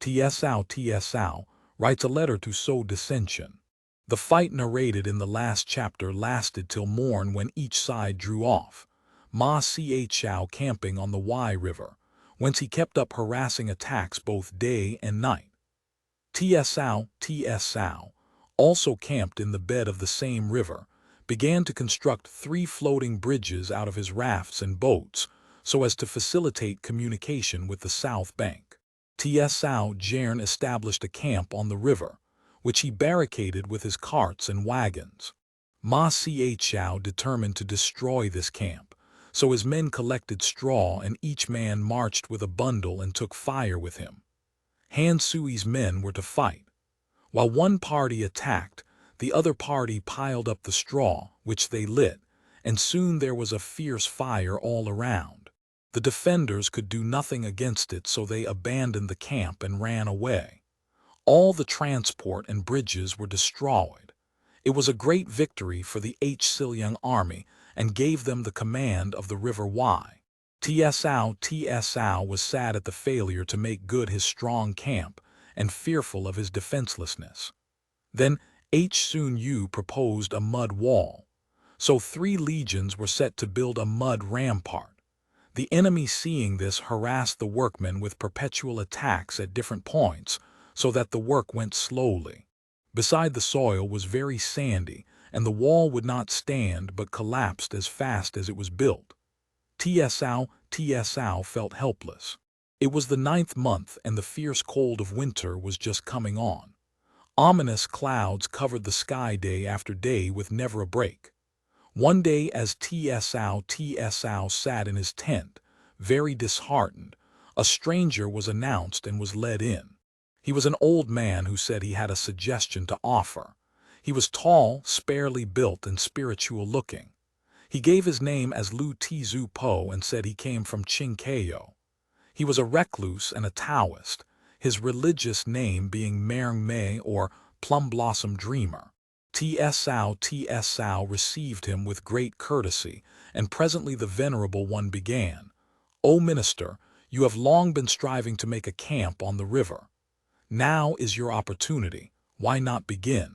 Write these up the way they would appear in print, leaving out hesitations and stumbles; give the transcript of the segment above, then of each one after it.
TsʻAo writes a letter to sow dissension. The fight narrated in the last chapter lasted till morn when each side drew off, Ma ChʻAo camping on the Y River, whence he kept up harassing attacks both day and night. TsʻAo also camped in the bed of the same river, began to construct 3 floating bridges out of his rafts and boats so as to facilitate communication with the south bank. TsʻAo established a camp on the river, which he barricaded with his carts and wagons. Ma ChʻAo determined to destroy this camp, so his men collected straw and each man marched with a bundle and took fire with him. Han Sui's men were to fight. While one party attacked, the other party piled up the straw, which they lit, and soon there was a fierce fire all around. The defenders could do nothing against it, so they abandoned the camp and ran away. All the transport and bridges were destroyed. It was a great victory for the ChʻAo army and gave them the command of the River Y. TsʻAo was sad at the failure to make good his strong camp and fearful of his defenselessness. Then ChʻÜ proposed a mud wall, so 3 legions were set to build a mud rampart. The enemy, seeing this, harassed the workmen with perpetual attacks at different points, so that the work went slowly. Beside, the soil was very sandy, and the wall would not stand but collapsed as fast as it was built. TsʻAo felt helpless. It was the 9th month and the fierce cold of winter was just coming on. Ominous clouds covered the sky day after day with never a break. One day, as TsʻAo sat in his tent, very disheartened, a stranger was announced and was led in. He was an old man who said he had a suggestion to offer. He was tall, sparely built, and spiritual looking. He gave his name as Lu Po and said he came from ChʻAo. He was a recluse and a Taoist, his religious name being Merng Mei or Plum Blossom Dreamer. TsʻAo received him with great courtesy, and presently the venerable one began, "O minister, you have long been striving to make a camp on the river. Now is your opportunity. Why not begin?"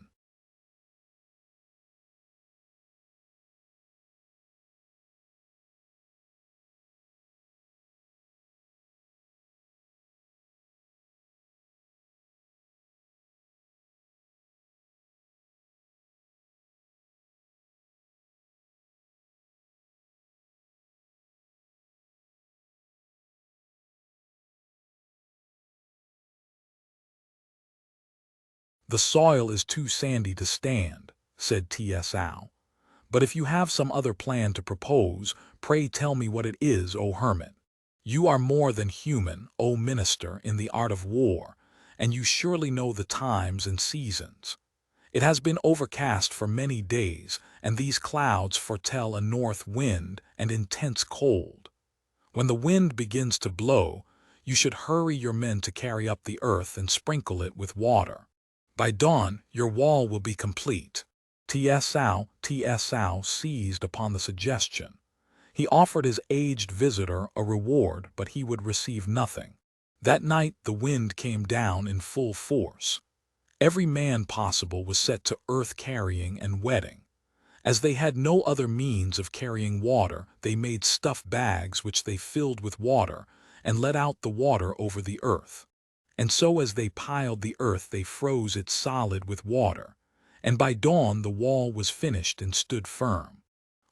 "The soil is too sandy to stand," said TsʻAo. "But if you have some other plan to propose, pray tell me what it is, O hermit. You are more than human, O minister, in the art of war, and you surely know the times and seasons. It has been overcast for many days, and these clouds foretell a north wind and intense cold. When the wind begins to blow, you should hurry your men to carry up the earth and sprinkle it with water. By dawn, your wall will be complete." TsʻAo seized upon the suggestion. He offered his aged visitor a reward, but he would receive nothing. That night the wind came down in full force. Every man possible was set to earth carrying and wetting. As they had no other means of carrying water, they made stuff bags which they filled with water and let out the water over the earth. And so as they piled the earth they froze it solid with water, and by dawn the wall was finished and stood firm.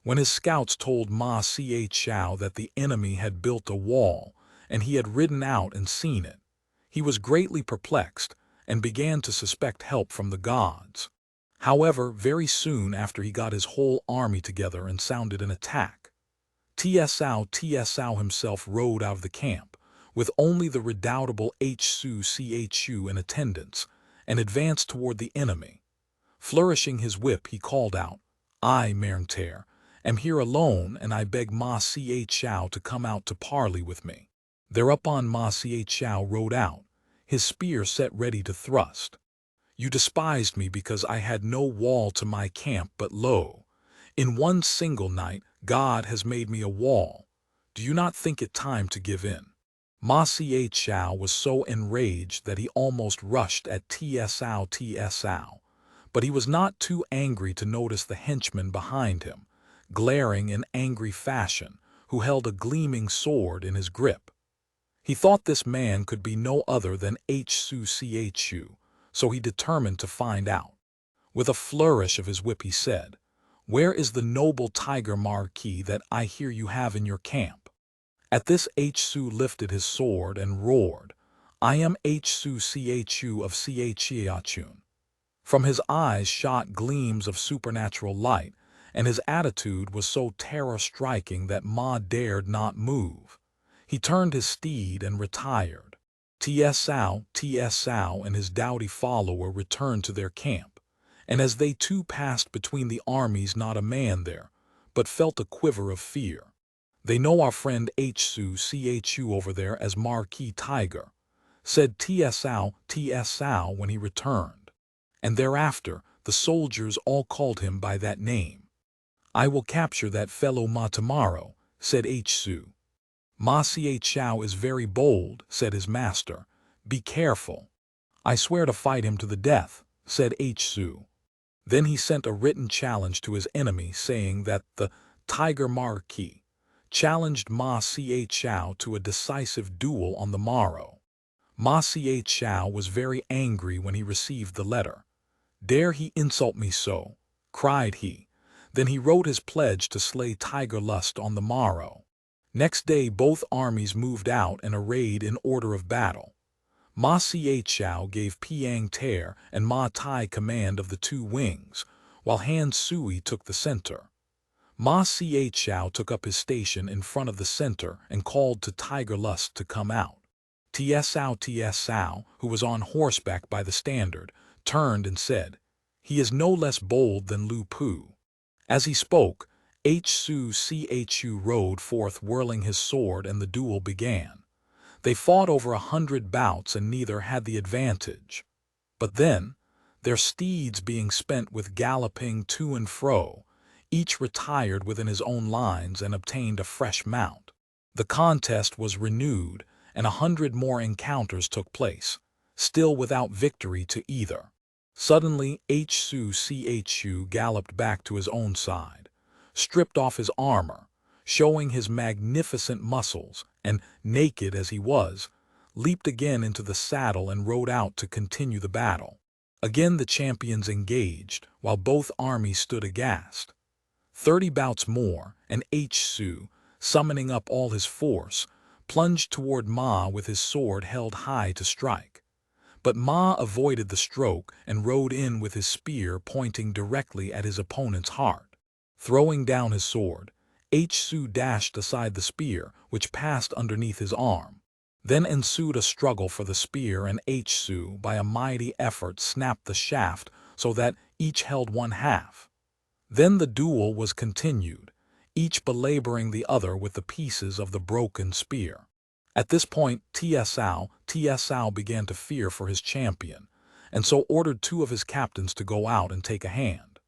When his scouts told Ma ChʻAo that the enemy had built a wall, and he had ridden out and seen it, he was greatly perplexed and began to suspect help from the gods. However, very soon after he got his whole army together and sounded an attack. TsʻAo himself rode out of the camp, with only the redoubtable ChʻÜ in attendance, and advanced toward the enemy. Flourishing his whip, he called out, "I, Merngtair, am here alone, and I beg Ma ChʻAo to come out to parley with me." Thereupon Ma ChʻAo rode out, his spear set ready to thrust. "You despised me because I had no wall to my camp, but lo, in one single night God has made me a wall. Do you not think it time to give in?" Ma ChʻAo was so enraged that he almost rushed at TsʻAo, but he was not too angry to notice the henchman behind him, glaring in angry fashion, who held a gleaming sword in his grip. He thought this man could be no other than ChʻÜ, so he determined to find out. With a flourish of his whip he said, "Where is the noble tiger marquis that I hear you have in your camp?" At this ChʻÜ lifted his sword and roared, "I am ChʻÜ of ChʻAo." From his eyes shot gleams of supernatural light, and his attitude was so terror-striking that Ma dared not move. He turned his steed and retired. TsʻAo and his doughty follower returned to their camp, and as they too passed between the armies not a man there, but felt a quiver of fear. "They know our friend ChʻÜ over there as Marquis Tiger," said TsʻAo when he returned, and thereafter the soldiers all called him by that name. "I will capture that fellow Ma tomorrow," said ChʻÜ. "Ma ChʻAo is very bold," said his master. "Be careful." "I swear to fight him to the death," said ChʻÜ. Then he sent a written challenge to his enemy, saying that the Tiger Marquis challenged Ma ChʻAo to a decisive duel on the morrow. Ma ChʻAo was very angry when he received the letter. "Dare he insult me so?" cried he. Then he wrote his pledge to slay Tiger Lust on the morrow. Next day both armies moved out and arrayed in order of battle. Ma ChʻAo gave Brewitt-Taylor and Ma Tai command of the two wings, while ChʻÜ took the center. Ma ChʻAo took up his station in front of the center and called to Tiger Lust to come out. TsʻAo, who was on horseback by the standard, turned and said, "He is no less bold than Luo." As he spoke, ChʻÜ rode forth whirling his sword, and the duel began. They fought over 100 bouts and neither had the advantage. But then, their steeds being spent with galloping to and fro, each retired within his own lines and obtained a fresh mount. The contest was renewed, and 100 more encounters took place, still without victory to either. Suddenly ChʻÜ galloped back to his own side, stripped off his armor, showing his magnificent muscles, and, naked as he was, leaped again into the saddle and rode out to continue the battle. Again the champions engaged, while both armies stood aghast. 30 bouts more, and ChʻÜ, summoning up all his force, plunged toward Ma with his sword held high to strike. But Ma avoided the stroke and rode in with his spear pointing directly at his opponent's heart. Throwing down his sword, ChʻÜ dashed aside the spear, which passed underneath his arm. Then ensued a struggle for the spear, and ChʻÜ, by a mighty effort, snapped the shaft so that each held one half. Then the duel was continued, each belaboring the other with the pieces of the broken spear. At this point TsʻAo began to fear for his champion, and so ordered 2 of his captains to go out and take a hand.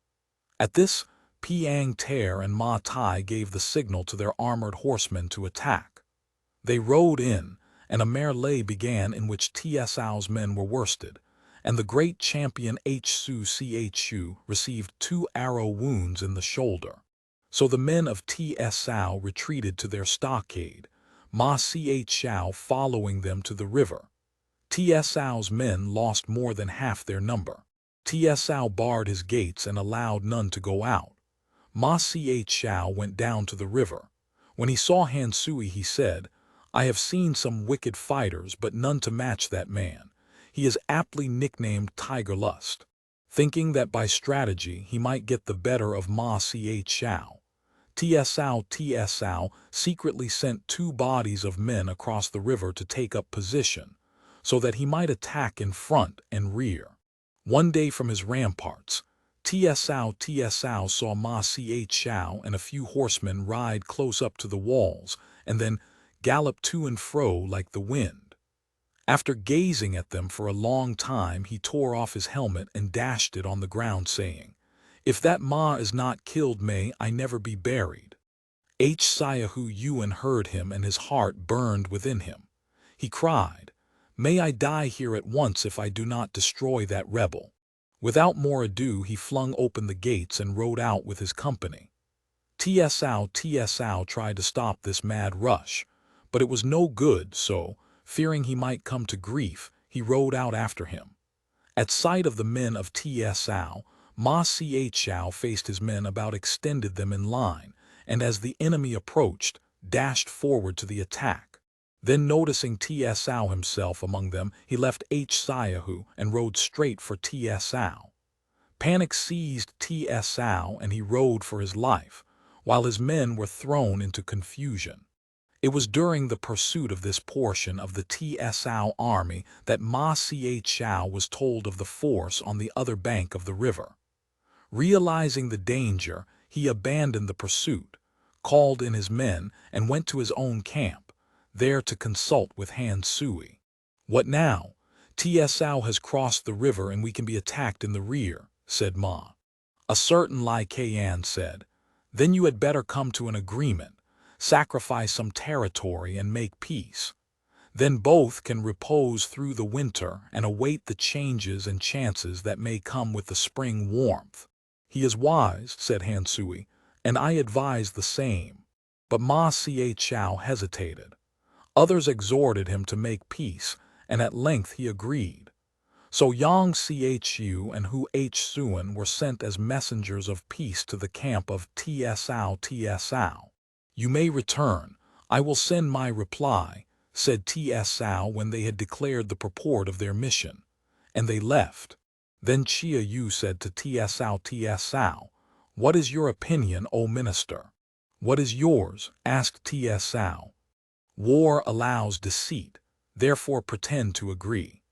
At this, Brewitt-Taylor and Ma Tai gave the signal to their armored horsemen to attack. They rode in, and a melee began in which TsʻAo's men were worsted, and the great champion ChʻÜ received 2 arrow wounds in the shoulder. So the men of TsʻAo retreated to their stockade, Ma ChʻAo following them to the river. TsʻAo's men lost more than half their number. TsʻAo barred his gates and allowed none to go out. Ma ChʻAo went down to the river. When he saw ChʻÜ, he said, "I have seen some wicked fighters, but none to match that man. He is aptly nicknamed Tiger Lust." Thinking that by strategy he might get the better of Ma ChʻAo, TsʻAo secretly sent 2 bodies of men across the river to take up position, so that he might attack in front and rear. One day from his ramparts, TsʻAo saw Ma ChʻAo and a few horsemen ride close up to the walls and then gallop to and fro like the wind. After gazing at them for a long time, he tore off his helmet and dashed it on the ground, saying, "If that Ma is not killed, may I never be buried." ChʻÜ heard him, and his heart burned within him. He cried, "May I die here at once if I do not destroy that rebel." Without more ado, he flung open the gates and rode out with his company. TsʻAo tried to stop this mad rush, but it was no good, so, fearing he might come to grief, he rode out after him. At sight of the men of TsʻAo, ChʻAo faced his men about, extended them in line, and as the enemy approached, dashed forward to the attack. Then, noticing TsʻAo himself among them, he left ChʻAo and rode straight for TsʻAo. Panic seized TsʻAo and he rode for his life, while his men were thrown into confusion. It was during the pursuit of this portion of the TsʻAo army that ChʻAo was told of the force on the other bank of the river. Realizing the danger, he abandoned the pursuit, called in his men, and went to his own camp, there to consult with ChʻÜ. "What now? TsʻAo has crossed the river and we can be attacked in the rear," said Ma. A certain Lai Kan said, "Then you had better come to an agreement, sacrifice some territory and make peace. Then both can repose through the winter and await the changes and chances that may come with the spring warmth." "He is wise," said ChʻÜ, "and I advise the same." But ChʻAo hesitated. Others exhorted him to make peace, and at length he agreed. So Yang ChʻÜ and Hu Suan were sent as messengers of peace to the camp of TsʻAo. "You may return. I will send my reply," said TsʻAo when they had declared the purport of their mission, and they left. Then ChʻÜ said to TsʻAo, "What is your opinion, O minister?" "What is yours?" asked TsʻAo. "War allows deceit, therefore pretend to agree.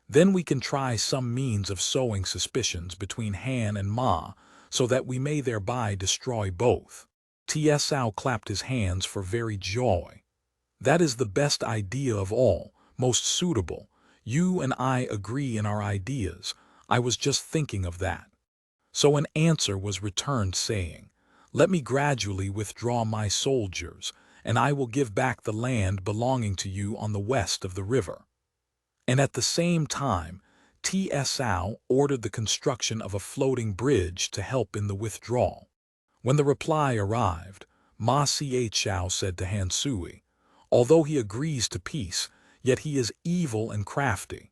Then we can try some means of sowing suspicions between Han and Ma, so that we may thereby destroy both." TsʻAo clapped his hands for very joy. "That is the best idea of all, most suitable. You and I agree in our ideas. I was just thinking of that." So an answer was returned saying, "Let me gradually withdraw my soldiers, and I will give back the land belonging to you on the west of the river." And at the same time, TsʻAo ordered the construction of a floating bridge to help in the withdrawal. When the reply arrived, ChʻAo said to ChʻÜ, "Although he agrees to peace, yet he is evil and crafty.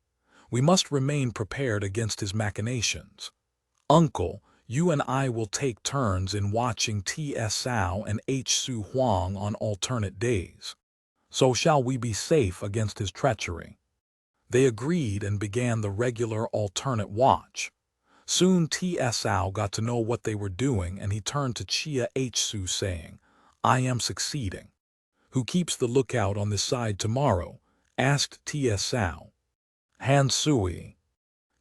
We must remain prepared against his machinations. Uncle, you and I will take turns in watching TsʻAo and Huang on alternate days. So shall we be safe against his treachery." They agreed and began the regular alternate watch. Soon TsʻAo got to know what they were doing, and he turned to ChʻÜ saying, "I am succeeding." "Who keeps the lookout on this side tomorrow?" asked TsʻAo. ChʻÜ.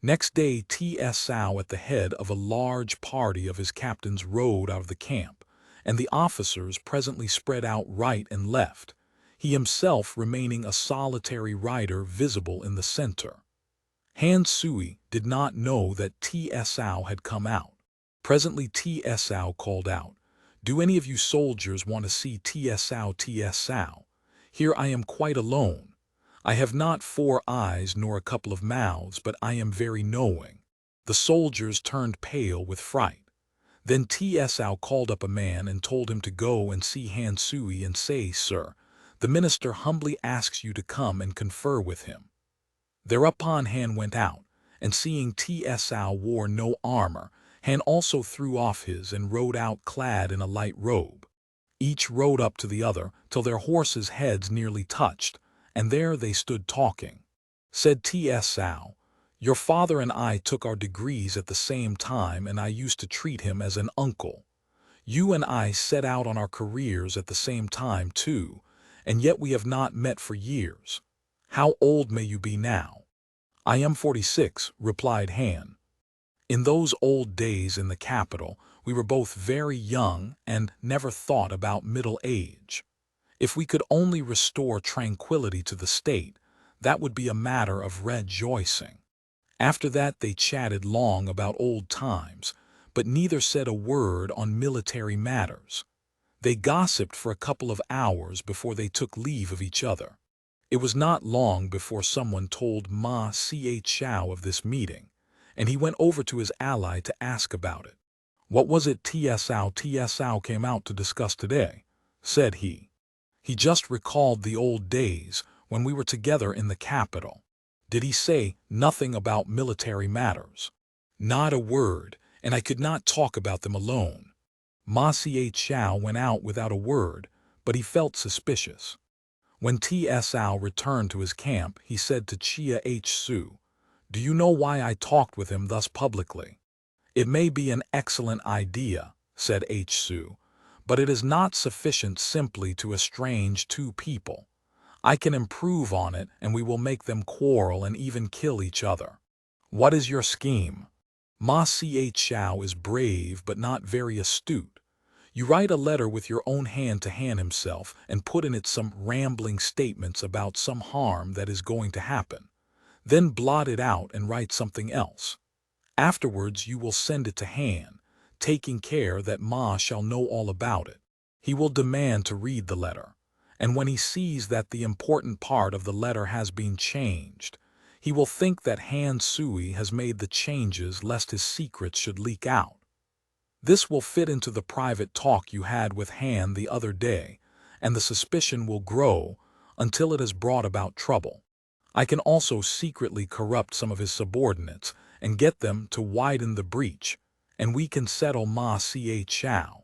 Next day TsʻAo at the head of a large party of his captains rode out of the camp, and the officers presently spread out right and left, he himself remaining a solitary rider visible in the center. ChʻÜ did not know that TsʻAo had come out. Presently TsʻAo called out, "Do any of you soldiers want to see TsʻAo? Here I am quite alone. I have not 4 eyes nor a couple of mouths, but I am very knowing." The soldiers turned pale with fright. Then TsʻAo called up a man and told him to go and see ChʻÜ and say, "Sir, the minister humbly asks you to come and confer with him." Thereupon Han went out, and seeing TsʻAo wore no armor, Han also threw off his and rode out clad in a light robe. Each rode up to the other till their horses' heads nearly touched, and there they stood talking. Said TsʻAo, "Your father and I took our degrees at the same time, and I used to treat him as an uncle. You and I set out on our careers at the same time too, and yet we have not met for years. How old may you be now?" "I am 46, replied Han. "In those old days in the capital, we were both very young and never thought about middle age. If we could only restore tranquility to the state, that would be a matter of rejoicing." After that they chatted long about old times, but neither said a word on military matters. They gossiped for a couple of hours before they took leave of each other. It was not long before someone told Ma ChʻAo of this meeting, and he went over to his ally to ask about it. "What was it TsʻAo came out to discuss today?" said he. He just recalled the old days when we were together in the capital. Did he say nothing about military matters? Not a word, and I could not talk about them alone. Ma ChʻAo went out without a word, but he felt suspicious. When TsʻAo returned to his camp, he said to ChʻÜ, "Do you know why I talked with him thus publicly?" "It may be an excellent idea," said ChʻÜ, "but it is not sufficient simply to estrange two people. I can improve on it, and we will make them quarrel and even kill each other." "What is your scheme?" "Ma ChʻAo is brave but not very astute. You write a letter with your own hand to Han himself and put in it some rambling statements about some harm that is going to happen. Then blot it out and write something else. Afterwards you will send it to Han, taking care that Ma shall know all about it. He will demand to read the letter, and when he sees that the important part of the letter has been changed, he will think that Han Sui has made the changes lest his secrets should leak out. This will fit into the private talk you had with Han the other day, and the suspicion will grow until it has brought about trouble. I can also secretly corrupt some of his subordinates and get them to widen the breach, and we can settle Ma ChʻAo."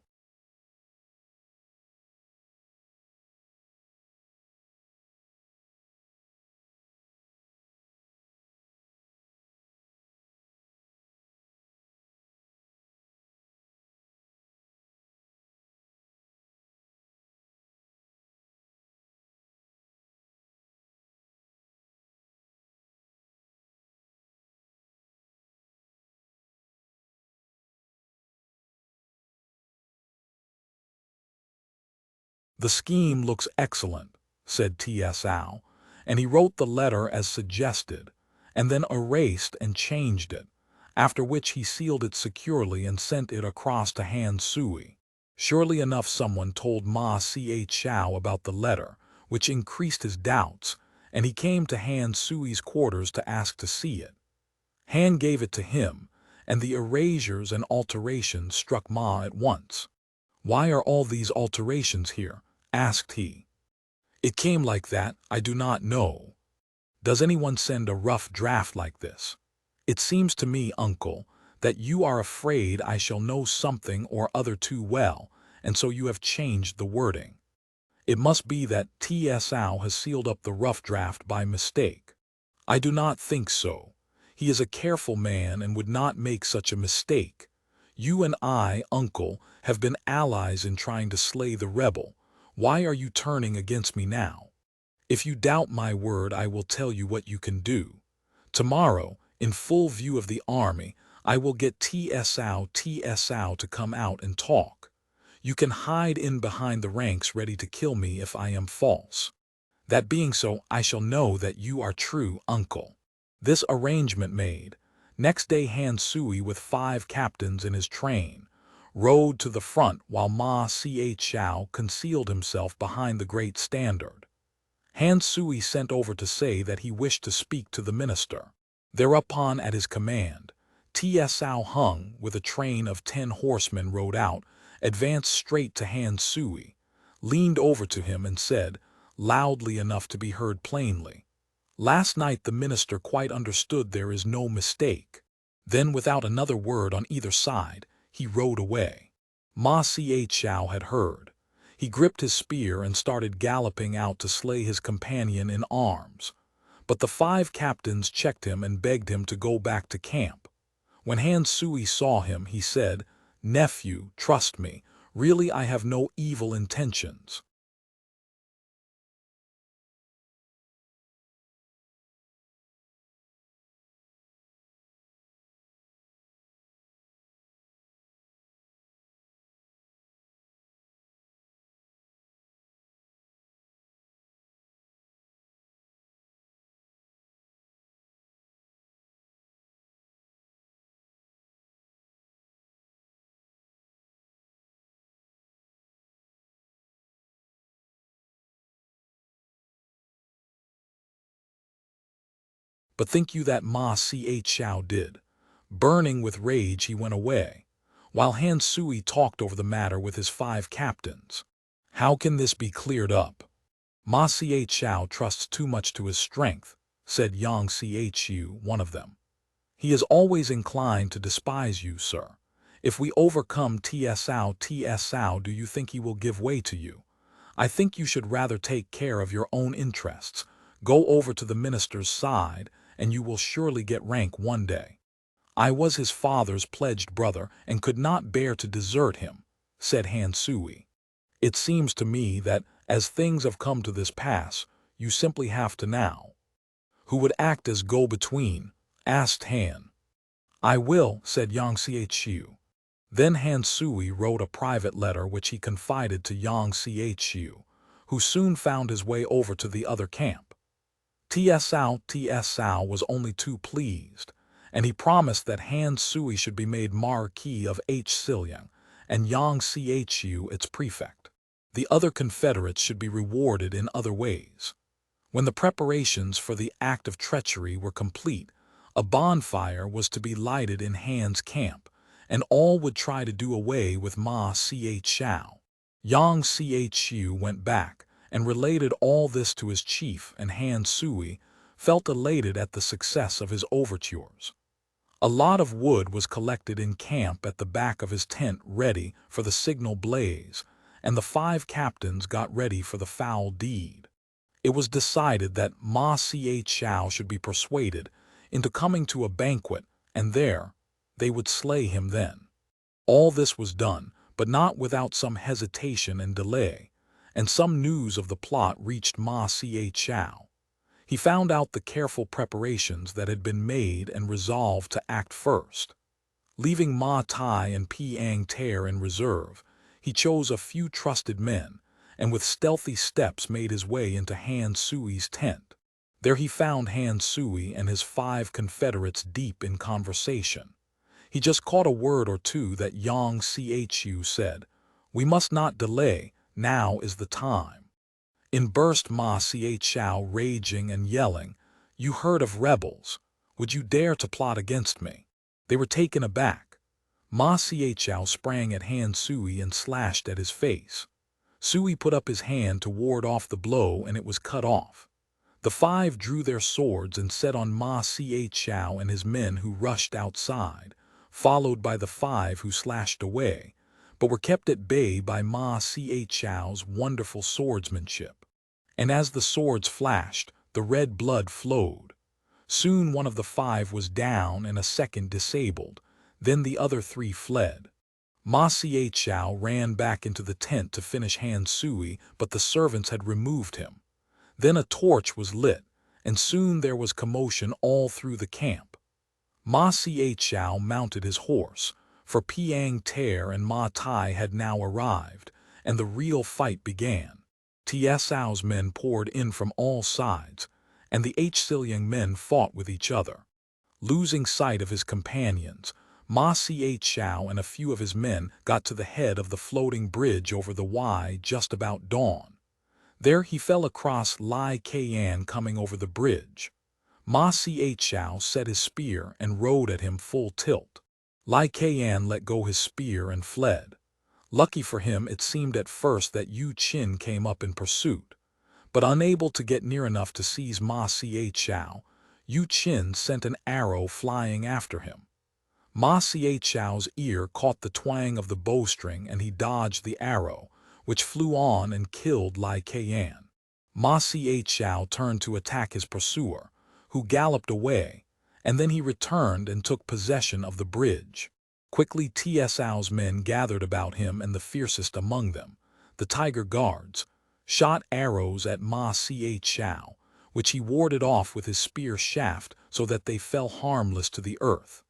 "The scheme looks excellent," said TsʻAo, and he wrote the letter as suggested, and then erased and changed it, after which he sealed it securely and sent it across to Han Sui. Surely enough someone told Ma ChʻAo about the letter, which increased his doubts, and he came to Han Sui's quarters to ask to see it. Han gave it to him, and the erasures and alterations struck Ma at once. "Why are all these alterations here?" asked he. "It came like that, I do not know. Does anyone send a rough draft like this? It seems to me, uncle, that you are afraid I shall know something or other too well, and so you have changed the wording. It must be that TsʻAo has sealed up the rough draft by mistake." "I do not think so. He is a careful man and would not make such a mistake. You and I, uncle, have been allies in trying to slay the rebel. Why are you turning against me now? If you doubt my word, I will tell you what you can do. Tomorrow, in full view of the army, I will get TsʻAo to come out and talk. You can hide in behind the ranks ready to kill me if I am false. That being so, I shall know that you are true, uncle." This arrangement made, next day Han Sui with 5 captains in his train rode to the front while Ma ChʻAo concealed himself behind the great standard. Han Sui sent over to say that he wished to speak to the minister. Thereupon, at his command, TsʻAo Hung, with a train of 10 horsemen, rode out, advanced straight to Han Sui, leaned over to him and said, loudly enough to be heard plainly, "Last night the minister quite understood there is no mistake." Then, without another word on either side, he rode away. Ma ChʻAo had heard. He gripped his spear and started galloping out to slay his companion in arms. But the 5 captains checked him and begged him to go back to camp. When Han Sui saw him, he said, "Nephew, trust me. Really, I have no evil intentions." But think you that ChʻAo did? Burning with rage he went away, while Han Sui talked over the matter with his 5 captains. How can this be cleared up? ChʻAo trusts too much to his strength, said Yang ChʻÜ, one of them. He is always inclined to despise you, sir. If we overcome TsʻAo, do you think he will give way to you? I think you should rather take care of your own interests. Go over to the minister's side, and you will surely get rank one day. I was his father's pledged brother and could not bear to desert him, said Han Sui. It seems to me that, as things have come to this pass, you simply have to now. Who would act as go-between? Asked Han. I will, said Yang ChʻÜ. Then Han Sui wrote a private letter which he confided to Yang ChʻÜ, who soon found his way over to the other camp. TsʻAo was only too pleased, and he promised that Han Sui should be made Marquis of Xiliang and Yang ChʻÜ its prefect. The other Confederates should be rewarded in other ways. When the preparations for the act of treachery were complete, a bonfire was to be lighted in Han's camp, and all would try to do away with ChʻAo. Yang ChʻÜ went back and related all this to his chief, and Han Sui felt elated at the success of his overtures. A lot of wood was collected in camp at the back of his tent ready for the signal blaze, and the 5 captains got ready for the foul deed. It was decided that ChʻAo should be persuaded into coming to a banquet, and there they would slay him then. All this was done, but not without some hesitation and delay, and some news of the plot reached ChʻAo. He found out the careful preparations that had been made and resolved to act first. Leaving Ma Tai and Piang Ter in reserve, he chose a few trusted men, and with stealthy steps made his way into Han Sui's tent. There he found Han Sui and his 5 Confederates deep in conversation. He just caught a word or two that Yang ChʻÜ said, "We must not delay, now is the time." In burst ChʻAo raging and yelling, "You herd of rebels! Would you dare to plot against me?" They were taken aback. ChʻAo sprang at Han Sui and slashed at his face. Sui put up his hand to ward off the blow, and it was cut off. The 5 drew their swords and set on ChʻAo and his men, who rushed outside, followed by the 5 who slashed away, but were kept at bay by ChʻAo's wonderful swordsmanship. And as the swords flashed, the red blood flowed. Soon one of the 5 was down and a second disabled. Then the other 3 fled. ChʻAo ran back into the tent to finish Han Sui, but the servants had removed him. Then a torch was lit, and soon there was commotion all through the camp. ChʻAo mounted his horse, for Piang Ter and Ma Tai had now arrived, and the real fight began. TsʻAo's men poured in from all sides, and the Xiliang men fought with each other. Losing sight of his companions, ChʻAo and a few of his men got to the head of the floating bridge over the Y just about dawn. There he fell across Lai Qian coming over the bridge. ChʻAo set his spear and rode at him full tilt. Lai Qian let go his spear and fled. Lucky for him, it seemed at first that Yu Qin came up in pursuit, but unable to get near enough to seize ChʻAo, Yu Qin sent an arrow flying after him. ChʻAo's ear caught the twang of the bowstring, and he dodged the arrow, which flew on and killed Lai Qian. ChʻAo turned to attack his pursuer, who galloped away, and then he returned and took possession of the bridge. Quickly TsʻAo's men gathered about him, and the fiercest among them, the Tiger Guards, shot arrows at ChʻAo, which he warded off with his spear shaft so that they fell harmless to the earth.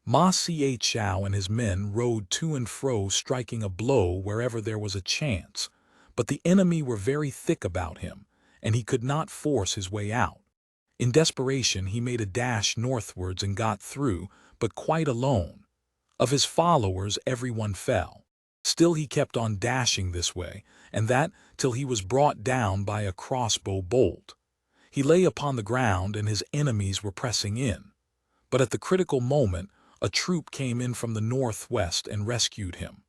ChʻAo and his men rode to and fro, striking a blow wherever there was a chance, but the enemy were very thick about him, and he could not force his way out. In desperation he made a dash northwards and got through, but quite alone. Of his followers everyone fell. Still he kept on dashing this way and that till he was brought down by a crossbow bolt. He lay upon the ground and his enemies were pressing in. But at the critical moment, a troop came in from the northwest and rescued him.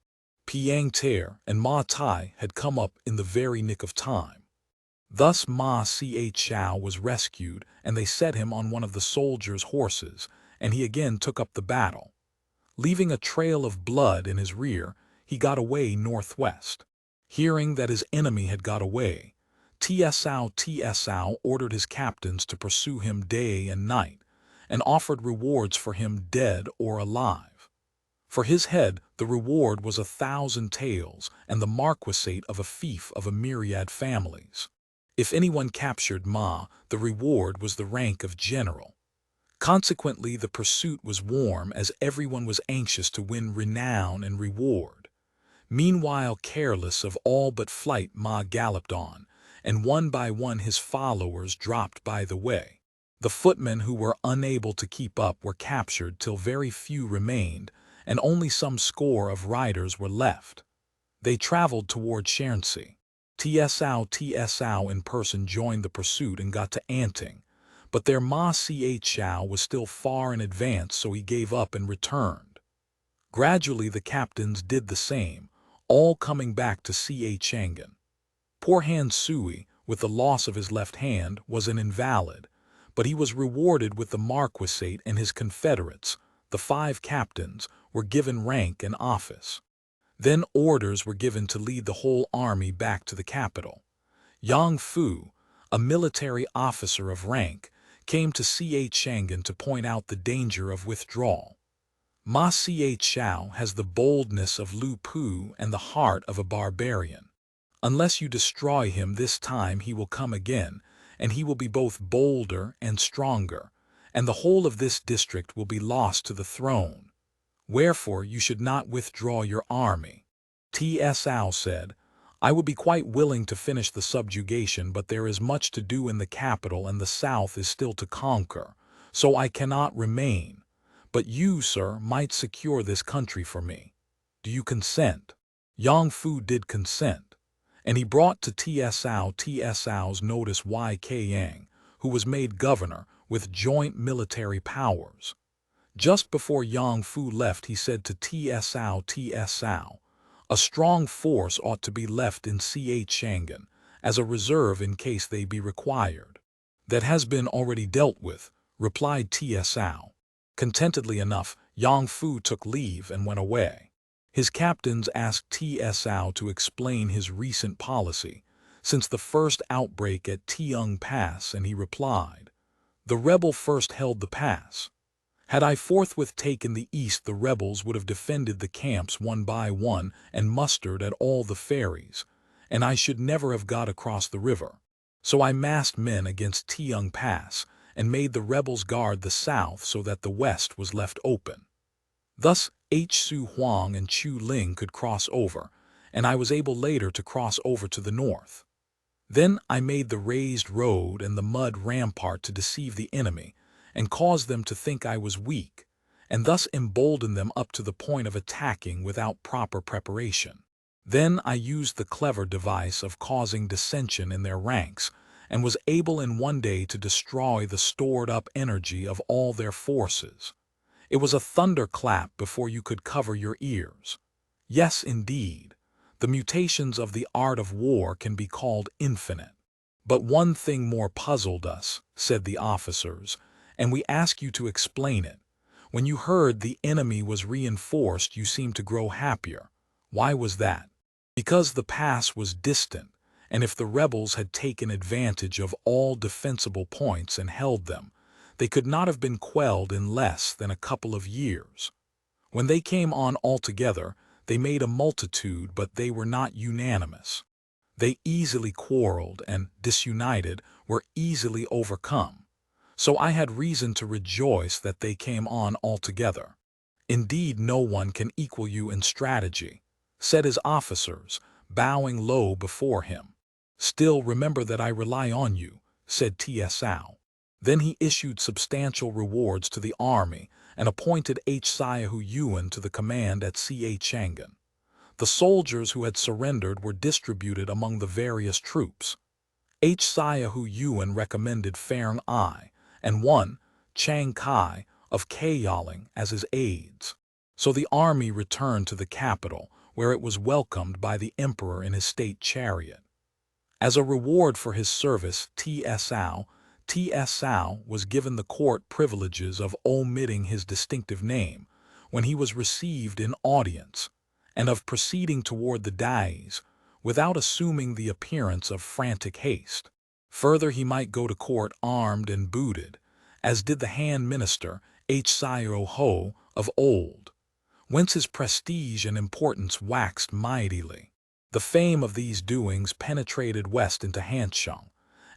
Piang Ter and Ma Tai had come up in the very nick of time. Thus Ma ChʻAo was rescued, and they set him on one of the soldiers' horses, and he again took up the battle. Leaving a trail of blood in his rear, he got away northwest. Hearing that his enemy had got away, TsʻAo ordered his captains to pursue him day and night, and offered rewards for him dead or alive. For his head the reward was 1,000 taels and the marquisate of a fief of a myriad families. If anyone captured Ma, the reward was the rank of general. Consequently, the pursuit was warm as everyone was anxious to win renown and reward. Meanwhile, careless of all but flight, Ma galloped on, and one by one his followers dropped by the way. The footmen who were unable to keep up were captured till very few remained, and only some score of riders were left. They traveled toward ChʻAo. TsʻAo in person joined the pursuit and got to Anting, but their Ma ChʻAo was still far in advance, so he gave up and returned. Gradually the captains did the same, all coming back to ChʻAo. Poor Han Sui, with the loss of his left hand, was an invalid, but he was rewarded with the marquisate, and his confederates, the 5 captains, were given rank and office. Then orders were given to lead the whole army back to the capital. Yang Fu, a military officer of rank, came to ChʻAo to point out the danger of withdrawal. Ma ChʻAo has the boldness of Lu Pu and the heart of a barbarian. Unless you destroy him this time, he will come again, and he will be both bolder and stronger, and the whole of this district will be lost to the throne. Wherefore you should not withdraw your army. TsʻAo said, I would be quite willing to finish the subjugation, but there is much to do in the capital and the south is still to conquer, so I cannot remain. But you, sir, might secure this country for me. Do you consent? Yang Fu did consent, and he brought to TsʻAo's notice Yang, who was made governor with joint military powers. Just before Yang Fu left, he said to TsʻAo, a strong force ought to be left in ChʻAo as a reserve in case they be required. That has been already dealt with, replied TsʻAo. Contentedly enough, Yang Fu took leave and went away. His captains asked TsʻAo to explain his recent policy since the first outbreak at Tiong Pass, and he replied, the rebel first held the pass. Had I forthwith taken the east, the rebels would have defended the camps one by one and mustered at all the ferries, and I should never have got across the river. So I massed men against Tiong Pass and made the rebels guard the south so that the west was left open. Thus Hsu Huang and Chu Ling could cross over, and I was able later to cross over to the north. Then I made the raised road and the mud rampart to deceive the enemy, and caused them to think I was weak, and thus emboldened them up to the point of attacking without proper preparation. Then I used the clever device of causing dissension in their ranks, and was able in one day to destroy the stored-up energy of all their forces. It was a thunderclap before you could cover your ears. Yes, indeed, the mutations of the art of war can be called infinite. But one thing more puzzled us, said the officers, and we ask you to explain it. When you heard the enemy was reinforced, you seemed to grow happier. Why was that? Because the pass was distant, and if the rebels had taken advantage of all defensible points and held them, they could not have been quelled in less than a couple of years. When they came on altogether, they made a multitude, but they were not unanimous. They easily quarreled and, disunited, were easily overcome. So I had reason to rejoice that they came on altogether. Indeed, no one can equal you in strategy, said his officers, bowing low before him. Still, remember that I rely on you, said TsʻAo. Then he issued substantial rewards to the army and appointed Hsiahu Yuan to the command at ChʻAo. The soldiers who had surrendered were distributed among the various troops. Hsiahu Yuan recommended Feng I, and one, Chiang Kai, of Kaoling as his aides. So the army returned to the capital, where it was welcomed by the emperor in his state chariot. As a reward for his service, TsʻAo was given the court privileges of omitting his distinctive name when he was received in audience, and of proceeding toward the dais without assuming the appearance of frantic haste. Further, he might go to court armed and booted, as did the hand minister Hsiaho of old, whence his prestige and importance waxed mightily. The fame of these doings penetrated west into Hansheng,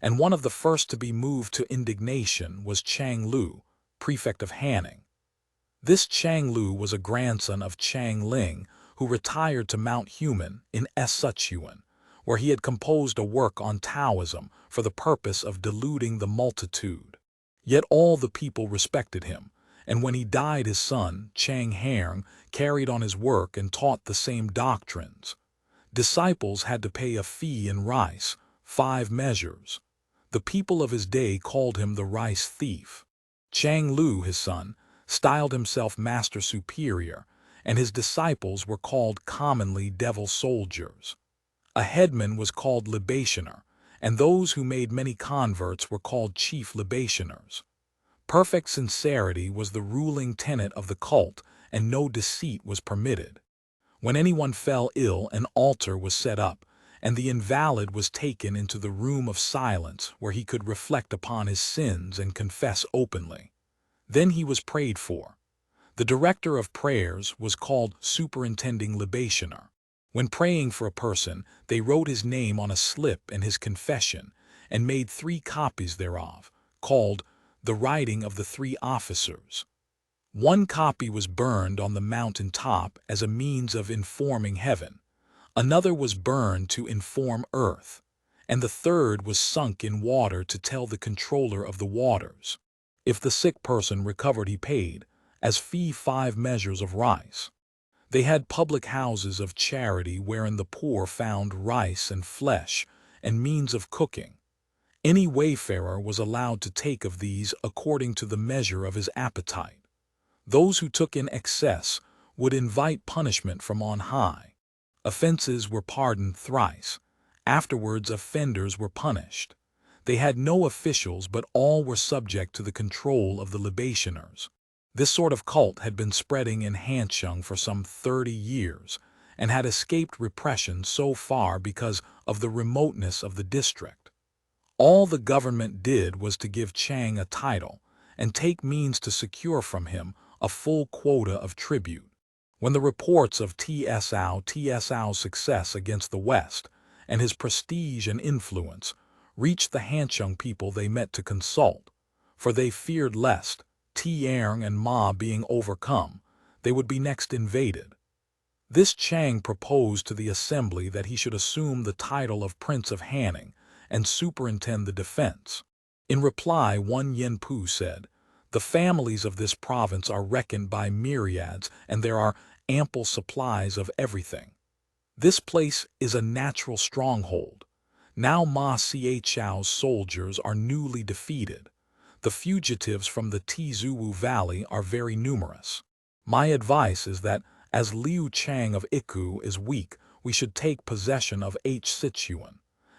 and one of the first to be moved to indignation was Chang Lu, prefect of Hanning. This Chang Lu was a grandson of Chang Ling, who retired to Mount Human in Sichuan, where he had composed a work on Taoism for the purpose of deluding the multitude. Yet all the people respected him, and when he died his son, Chang Heng, carried on his work and taught the same doctrines. Disciples had to pay a fee in rice, 5 measures. The people of his day called him the rice thief. Chang Lu, his son, styled himself Master Superior, and his disciples were called commonly devil soldiers. A headman was called libationer, and those who made many converts were called chief libationers. Perfect sincerity was the ruling tenet of the cult, and no deceit was permitted. When anyone fell ill, an altar was set up, and the invalid was taken into the room of silence where he could reflect upon his sins and confess openly. Then he was prayed for. The director of prayers was called superintending libationer. When praying for a person, they wrote his name on a slip and his confession, and made 3 copies thereof, called the writing of the 3 officers. One copy was burned on the mountain top as a means of informing heaven, another was burned to inform earth, and the third was sunk in water to tell the controller of the waters. If the sick person recovered, he paid, as fee, 5 measures of rice. They had public houses of charity wherein the poor found rice and flesh and means of cooking. Any wayfarer was allowed to take of these according to the measure of his appetite. Those who took in excess would invite punishment from on high. Offenses were pardoned thrice. Afterwards offenders were punished. They had no officials, but all were subject to the control of the libationers. This sort of cult had been spreading in Hansheng for some 30 years, and had escaped repression so far because of the remoteness of the district. All the government did was to give Chang a title, and take means to secure from him a full quota of tribute. When the reports of TsʻAo's success against the West, and his prestige and influence, reached the Hansheng people, they met to consult, for they feared lest, Tiang and Ma being overcome, they would be next invaded. This Chang proposed to the assembly that he should assume the title of Prince of Hanning and superintend the defense. In reply, one Yenpu said, "The families of this province are reckoned by myriads, and there are ample supplies of everything. This place is a natural stronghold. Now Ma ChʻAo's soldiers are newly defeated. The fugitives from the TsʻAo Valley are very numerous. My advice is that, as Liu Chang of ChʻÜ is weak, we should take possession of Sichuan,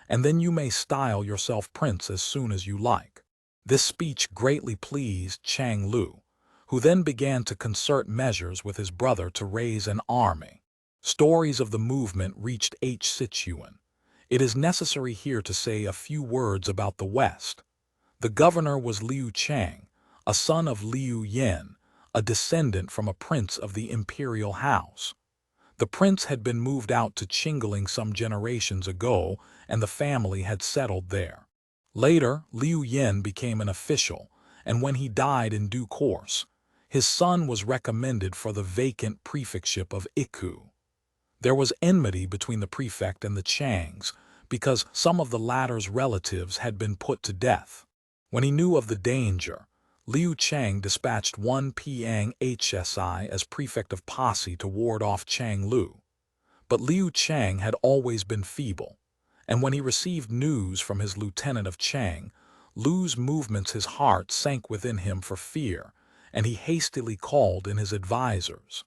and then you may style yourself prince as soon as you like." This speech greatly pleased Chang Lu, who then began to concert measures with his brother to raise an army. Stories of the movement reached Sichuan. It is necessary here to say a few words about the West. The governor was Liu Chang, a son of Liu Yen, a descendant from a prince of the imperial house. The prince had been moved out to Qingling some generations ago, and the family had settled there. Later, Liu Yen became an official, and when he died in due course, his son was recommended for the vacant prefectship of ChʻÜ. There was enmity between the prefect and the Changs, because some of the latter's relatives had been put to death. When he knew of the danger, Liu Chang dispatched one Piang Hsi as prefect of Posse to ward off Chang Lu. But Liu Chang had always been feeble, and when he received news from his lieutenant of Chang, Lu's movements, his heart sank within him for fear, and he hastily called in his advisers.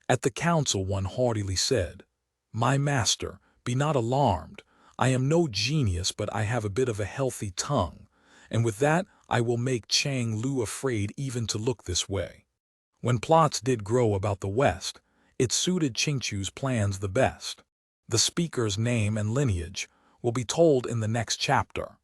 At the council one haughtily said, "My master, be not alarmed. I am no genius, but I have a bit of a healthy tongue, and with that I will make Chang Lu afraid even to look this way." When plots did grow about the West, it suited ChʻÜ's plans the best. The speaker's name and lineage will be told in the next chapter.